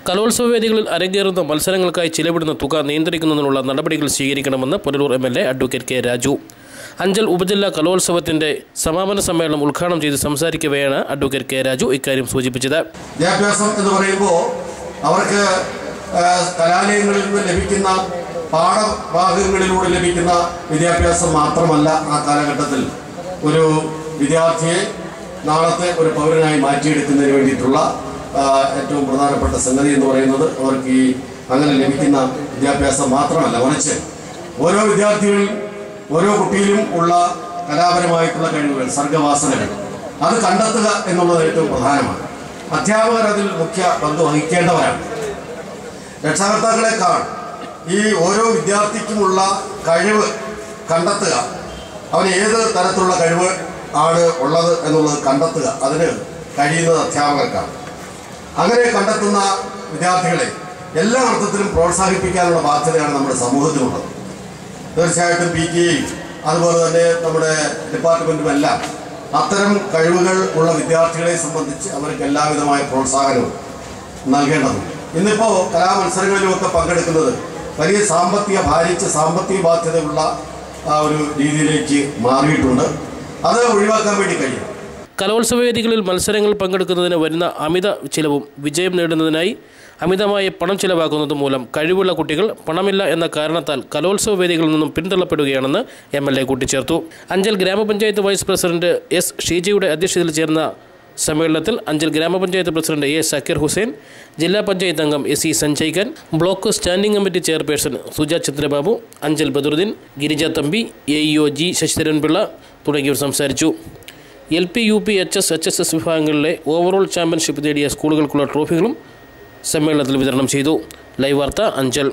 കലോത്സവ വേദികളിൽ അരങ്ങേറുന്ന മത്സരങ്ങൾക്കായി ചിലവിടുന്ന തുക നിയന്ത്രിക്കുന്നതിനുള്ള നടപടികൾ സ്വീകരിക്കണമെന്ന് Punalur MLA advocate K Raju Anchal ഉപജില്ലാ കലോത്സവത്തിന്റെ സമാപന സമ്മേളനം ഉദ്ഘാടനം ചെയ്ത് സംസാരിക്കവെയാണ് അഡ്വക്കേറ്റ് കെ രാജു ഇക്കാര്യം സൂചിപ്പിച്ചത്. വിദ്യാഭ്യാസം എന്ന് പറയുമ്പോൾ അവർക്ക് കലാലയങ്ങളിൽ നിന്ന് ലഭിക്കുന്ന പാഠഭാഗങ്ങളിലൂടെ ലഭിക്കുന്ന വിദ്യാഭ്യാസം മാത്രമല്ല ആ കാലഘട്ടത്തിൽ ഒരു വിദ്യാർത്ഥിയെ നാളത്തെ ഒരു പൗരനായി മാറ്റിയെടുക്കുന്നതിന് വേണ്ടിയിട്ടുള്ള ഏറ്റവും പ്രധാനപ്പെട്ട സംഗതി എന്ന് പറയുന്നത് അവർക്ക് ഈ അങ്ങനെ ലഭിക്കുന്ന വിദ്യാഭ്യാസം മാത്രമല്ല, മറിച്ച് ഓരോ വിദ്യാർത്ഥികളിലും ഓരോ കുട്ടിയിലും ഉള്ള കലാപരമായിട്ടുള്ള കഴിവുകൾ, സർഗവാസനകൾ അത് കണ്ടെത്തുക എന്നുള്ളത് ഏറ്റവും പ്രധാനമാണ്. അധ്യാപകർ അതിൽ മുഖ്യ പങ്ക് വഹിക്കേണ്ടവരാണ്. രക്ഷാകർത്താക്കളെക്കാൾ ഈ ഓരോ വിദ്യാർത്ഥിക്കുമുള്ള കഴിവ് കണ്ടെത്തുക, അവന് ഏത് തരത്തിലുള്ള കഴിവ് ആണ് ഉള്ളത് എന്നുള്ളത് കണ്ടെത്തുക അതിന് കഴിയുന്നത് അധ്യാപകർക്കാണ്. അങ്ങനെ കണ്ടെത്തുന്ന വിദ്യാർത്ഥികളെ എല്ലാ അർത്ഥത്തിലും പ്രോത്സാഹിപ്പിക്കാനുള്ള ബാധ്യതയാണ് നമ്മുടെ സമൂഹത്തിനുള്ളത്. തീർച്ചയായിട്ടും PTA അതുപോലെ തന്നെ നമ്മുടെ ഡിപ്പാർട്ട്മെൻറ്റും എല്ലാം അത്തരം കഴിവുകൾ ഉള്ള വിദ്യാർത്ഥികളെ സംബന്ധിച്ച് അവർക്ക് എല്ലാവിധമായ പ്രോത്സാഹനവും നൽകേണ്ടതുണ്ട്. ഇന്നിപ്പോൾ കലാമത്സരങ്ങളിലുമൊക്കെ പങ്കെടുക്കുന്നത് വലിയ സാമ്പത്തിക ബാധ്യതയുള്ള ഒരു രീതിയിലേക്ക് മാറിയിട്ടുണ്ട്. അത് ഒഴിവാക്കാൻ വേണ്ടി കഴിയും. കലോത്സവ വേദികളിൽ മത്സരങ്ങൾ പങ്കെടുക്കുന്നതിന് വരുന്ന അമിത ചിലവും വിജയം നേടുന്നതിനായി അമിതമായി പണം ചിലവാക്കുന്നതും മൂലം കഴിവുള്ള കുട്ടികൾ പണമില്ല എന്ന കാരണത്താൽ കലോത്സവ വേദികളിൽ നിന്നും പിന്തള്ളപ്പെടുകയാണെന്ന് MLA കൂട്ടിച്ചേർത്തു. അഞ്ചൽ ഗ്രാമപഞ്ചായത്ത് വൈസ് പ്രസിഡന്റ് S. ഷീജയുടെ അധ്യക്ഷതയിൽ ചേർന്ന സമ്മേളനത്തിൽ അഞ്ചൽ ഗ്രാമപഞ്ചായത്ത് പ്രസിഡന്റ് A. സക്കീർ ഹുസൈൻ, ജില്ലാ പഞ്ചായത്ത് അംഗം SC Sanjay Khan, block standing committee chairperson Suja Chandrababu, Anchal Badaruddin, Girija Thampi, AEO G. Sasidharanpillai തുടങ്ങിയവർ സംസാരിച്ചു. LP, UP, HS, HSS വിഭാഗങ്ങളിലെ ഓവറോൾ ചാമ്പ്യൻഷിപ്പ് നേടിയ സ്കൂളുകൾക്കുള്ള ട്രോഫികളും സമ്മേളനത്തിൽ വിതരണം ചെയ്തു. ലൈവ് വാർത്ത അഞ്ചൽ.